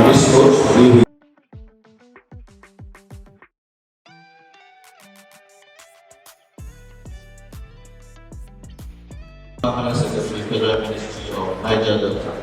this course, we will Secretary, Federal Ministry of Niger Delta.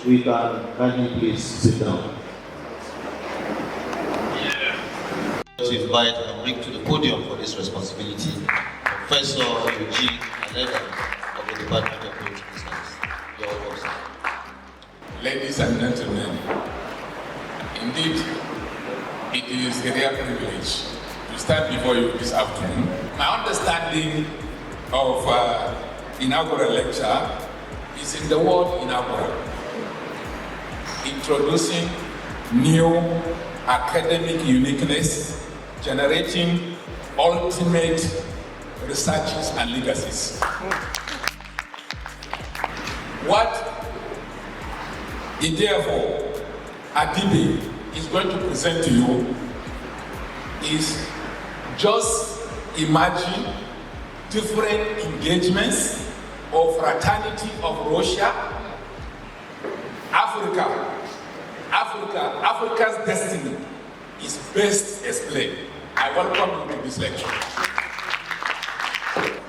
We can you please sit down? To invite and bring to the podium for this responsibility Professor Eugene Aleda of the Department of Political Science. You're welcome, sir. Ladies and gentlemen, indeed, it is a real privilege to stand before you this afternoon. My understanding of inaugural lecture is in the word inaugural. Introducing new academic uniqueness, generating ultimate researches and legacies. What Jideofor Adibe is going to present to you is just imagine different engagements of fraternity of Russia, Africa's destiny is best explained. I welcome you to this lecture.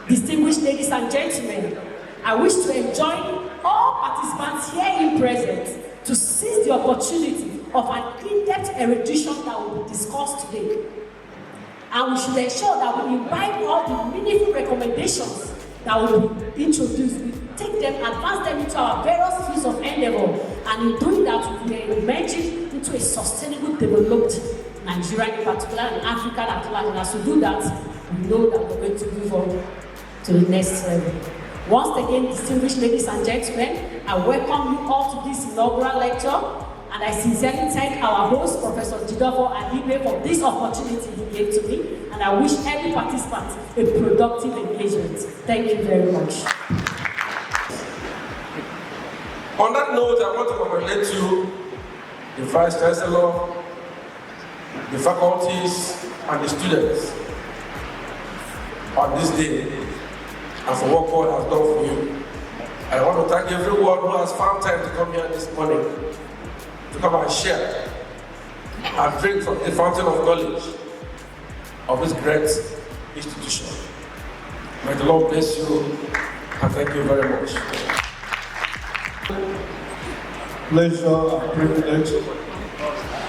Distinguished ladies and gentlemen, I wish to enjoin all participants here in present to seize the opportunity of an in-depth erudition that will be discussed today. And we should ensure that we invite all the meaningful recommendations that will be introduced. We take them, advance them into our various fields of endeavor, and in doing that, we are emerging into a sustainable, developed Nigeria in particular, and Africa at large. And as we do that, we know that we're going to move on to the next level. Once again, distinguished ladies and gentlemen, I welcome you all to this inaugural lecture, and I sincerely thank our host, Professor Jideofor Adibe, for this opportunity he gave to me, and I wish every participant a productive engagement. Thank you very much. On that note, I want to congratulate you, the Vice Chancellor, the faculties, and the students on this day, and for what God has done for you. I want to thank everyone who has found time to come here this morning to come and share and drink from the fountain of knowledge of this great institution. May the Lord bless you, and thank you very much. Pleasure and privilege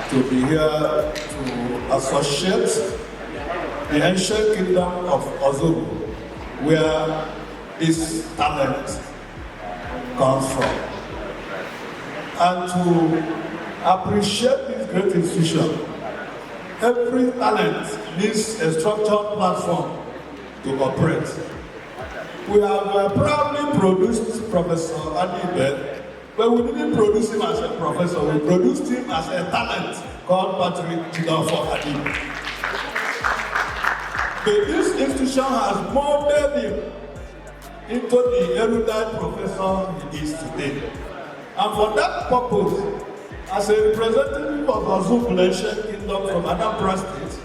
to be here to associate the ancient kingdom of Ozobo, where this talent comes from, and to appreciate this great institution. Every talent needs a structured platform to operate. We have proudly produced Professor Adibe, but we didn't produce him as a professor, we produced him as a talent called Jideofor Adibe. But this institution has molded him into the erudite professor he is today. And for that purpose, as a representative of Ozobo ancient kingdom from Anambra State,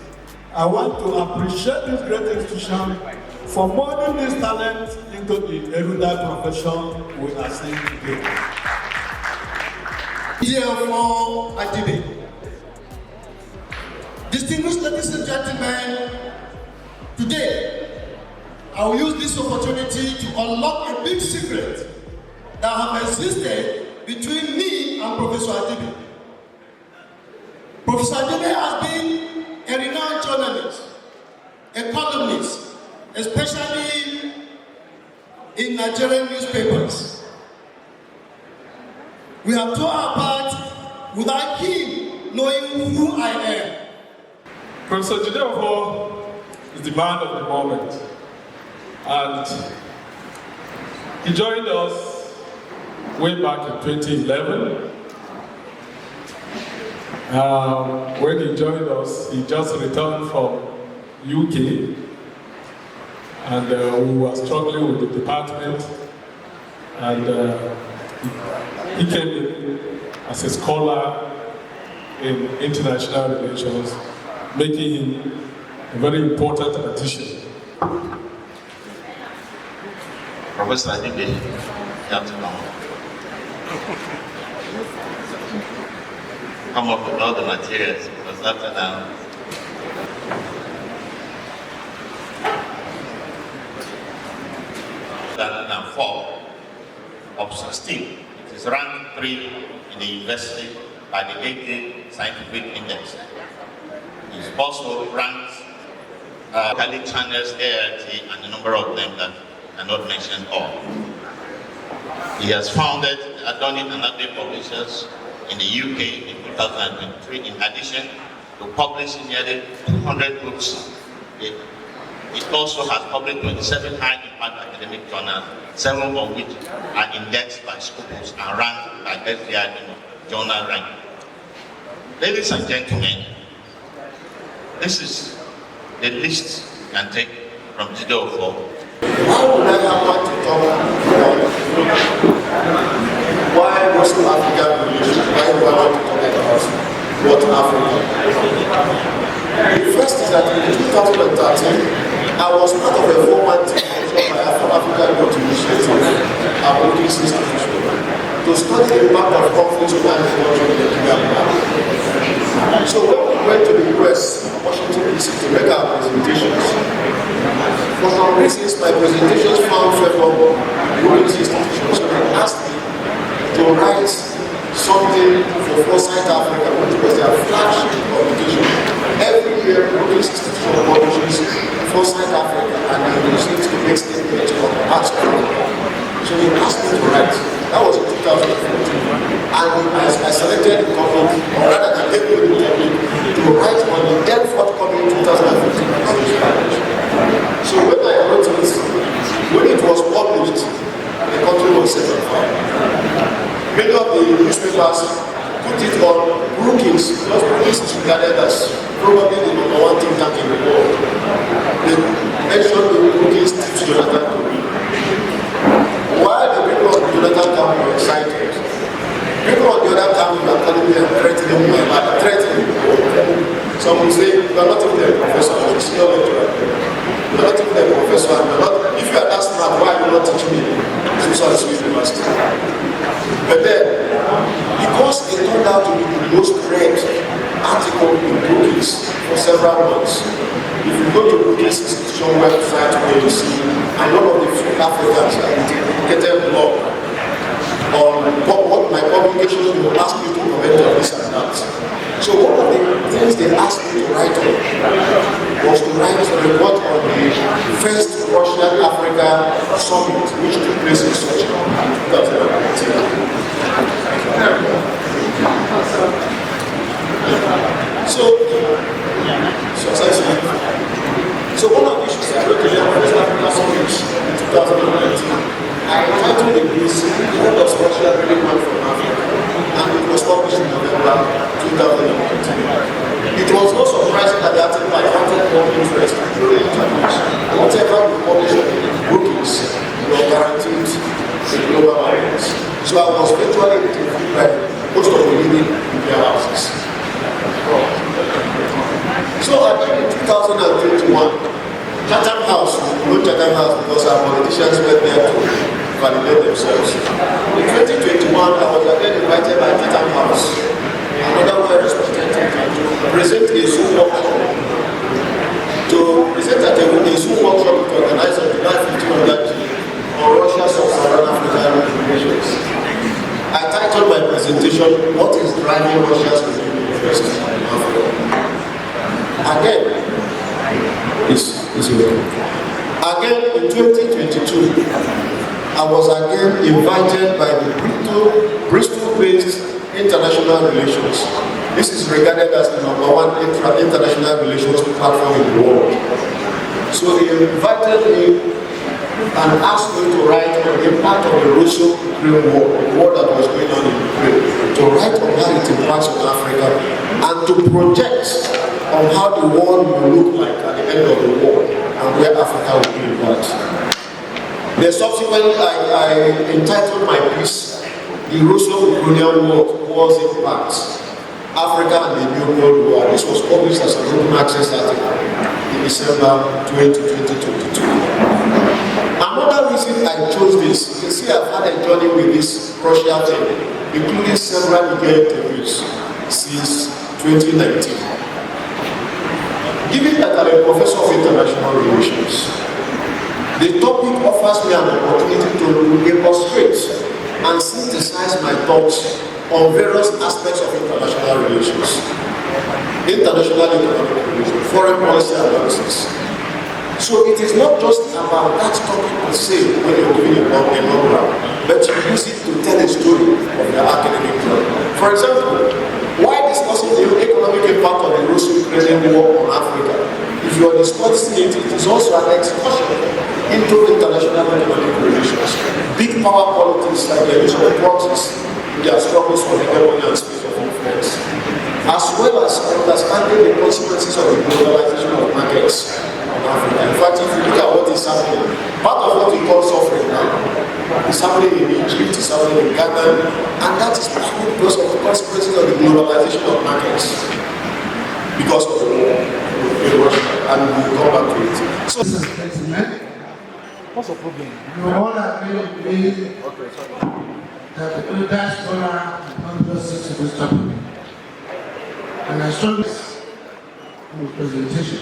I want to appreciate this great institution for molding this talent into the erudite profession we are seeing today. Jideofor Adibe. Distinguished ladies and gentlemen, today I will use this opportunity to unlock a big secret that has existed between me and Professor Adibe. Professor Adibe has been a renowned journalist, a columnist, especially in Nigerian newspapers. We have torn apart without him knowing who I am. Professor Jideofor is the man of the moment, and he joined us way back in 2011. When he joined us, he just returned from UK, and we were struggling with the department, and he came in as a scholar in international relations, making him a very important addition. Professor Adibe, you have to come up with all the materials, because after now, 2004 of 16, it is ranked 3 in the university by the AK Scientific Index. It's also ranked Kali channels, ART, and a number of them that are not mentioned all. He has founded Adoni and Adibe publishers in the UK in 2023, in addition to publishing nearly 200 books. It also has published 27 high-impact academic journals, 7 of which are indexed by schools and ranked by FBI journal ranking. Ladies and gentlemen, this is the list you can take from Jideofor. Why would I have want to talk about why West African relations? Why do I want to talk about what Africa? The first is that in 2013, I was part of a formal team by African Youth Initiative, our British institution, to study the impact of conflict over agriculture in the Nigerian market. So when we went to the US, Washington DC, to make our presentations, for some reasons my presentations found favor with British institutions, so they asked me to write something for Foresight Africa, which was their flagship publication. Every year, British institution publishes Foresight Africa, and they use it to make statements on parts of Africa. So they asked me to write. That was in 2014. And I selected the topic, or rather I gave me the topic, to write on the then forthcoming 2015 publication. So when I wrote this, when it was published, the country was set on fire. Many of the newspapers put it on Brookings, because Brookings is regarded as probably the #1 think tank in the world. They mentioned the Brookings tips Jonathan to me. While the people of Jonathan camp were excited, people on the other camp were telling me and threatening me, threatening me. Some will say, you are not even a professor, you are a senior lecturer. You are not even a professor, if you are that smart, why are you not teaching me social university? But then, because it turned out to be the most read article in Brookings for several months, if you go to Brookings institution website where you see a lot of the free Africans are dedicated blog on what my publications will ask you to comment on this and that. So one of the things they asked me to write on was to write a report on the first Russia-Africa summit, which took place in Sochi in 2019. So one of the issues I wrote in the first Africa summit in 2019, I entitled the piece, "What does Russia really want from Africa?" And it was published in November 2019. It was not surprising that the article I found more interest in the Chinese. Whatever we publish in Brookings, we are guaranteed the global audience. So I was virtually interviewed by most of the leading media houses. So again in 2021, Chatham House, we know Chatham House because our politicians went there to validate themselves. In 2021, I was again invited by Chatham House, another well-respected to present a Zoom workshop. To present at a Zoom workshop to organize on July 15 on Russia, Sub-Saharan African relations. I titled my presentation, "What is driving Russia's interest in Africa?" Again, again in 2022, I was again invited by the Bristol-based International Relations This is regarded as the #1 international relations platform in the world. So he invited me and asked me to write on the impact of the Russo-Ukraine war, the war that was going on in Ukraine, to write on how it impacts on Africa, and to project on how the world will look like at the end of the war, and where Africa will be in that. Then subsequently, I entitled my piece, The Russo-Ukrainian War's Impact, Africa and the New World War. This was published as an open access article in December 2022. Another reason I chose this, you can see I've had a journey with this Russia thing, including several media interviews since 2019. Given that I'm a professor of international relations, the topic offers me an opportunity to illustrate and synthesize my thoughts on various aspects of international relations, international economic relations, foreign policy analysis. So it is not just about that topic per se when you're doing a program, but you use it to tell a story of your academic job. For example, why discussing the economic impact of the Russo-Ukrainian war on Africa? If you are discussing it, it is also an excursion into international economic relations. Big power politics like the use of proxies in their struggles for hegemony and space of influence, as well as understanding the consequences of the globalization of markets in Africa. In fact, if you look at what is happening, part of what we call suffering now is happening in Egypt, is happening in Ghana, and that is partly because of the consequences of the globalization of markets, because of the war in Russia, and we'll come back to it. So, what's the problem? You all agree with me that the diaspora contributes to this topic. And I strongly in the presentation.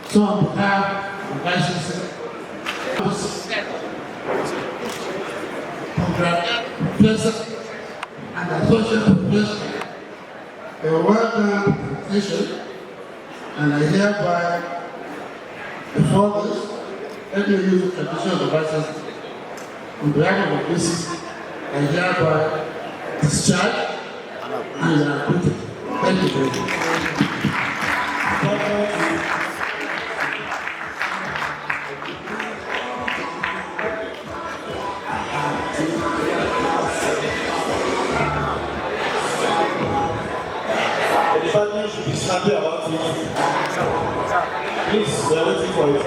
So on behalf of Vice Chancellor, Professor and Associate Professor, a well-done presentation, and I hereby, before this, let me use the tradition of the Vice Chancellor. On behalf of the VC, I hereby discharge and acquitted. Thank you very much. The family should be happy about it. Please, we are waiting for you.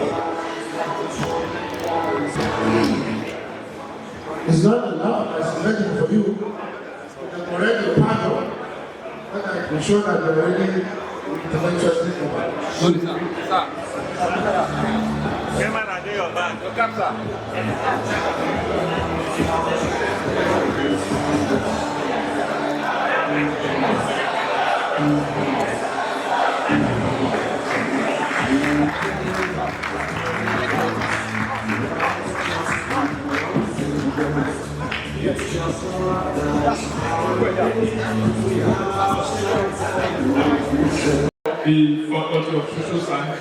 It's not enough as waiting for you to correct the panel, but I can show that you're really intellectually capable. The Faculty of Social Science,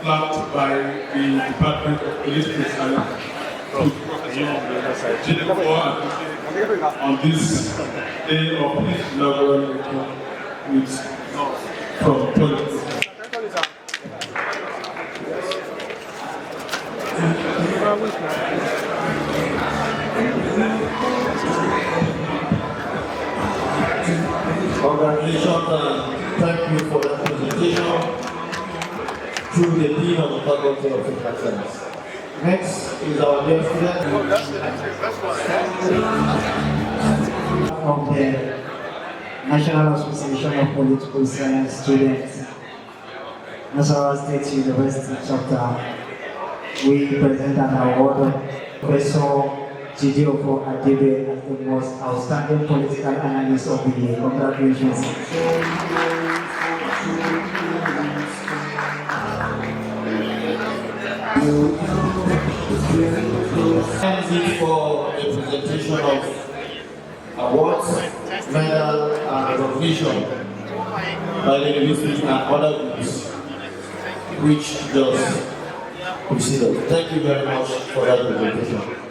flagged by the Department of Political Science, Jideofor on this day of his inaugural lecture with from Chronicle. Congratulations and thank you for that presentation through the Dean of the Faculty of Social Science. Next is our dear student from the National Association of Political Science Students, Nasarawa State University chapter. We present an award to Professor Jideofor Adibe as the most outstanding political analyst of the year. Congratulations. Thank you for the presentation of awards, medal, and recognition by the university and other groups which just preceded. Thank you very much for that presentation.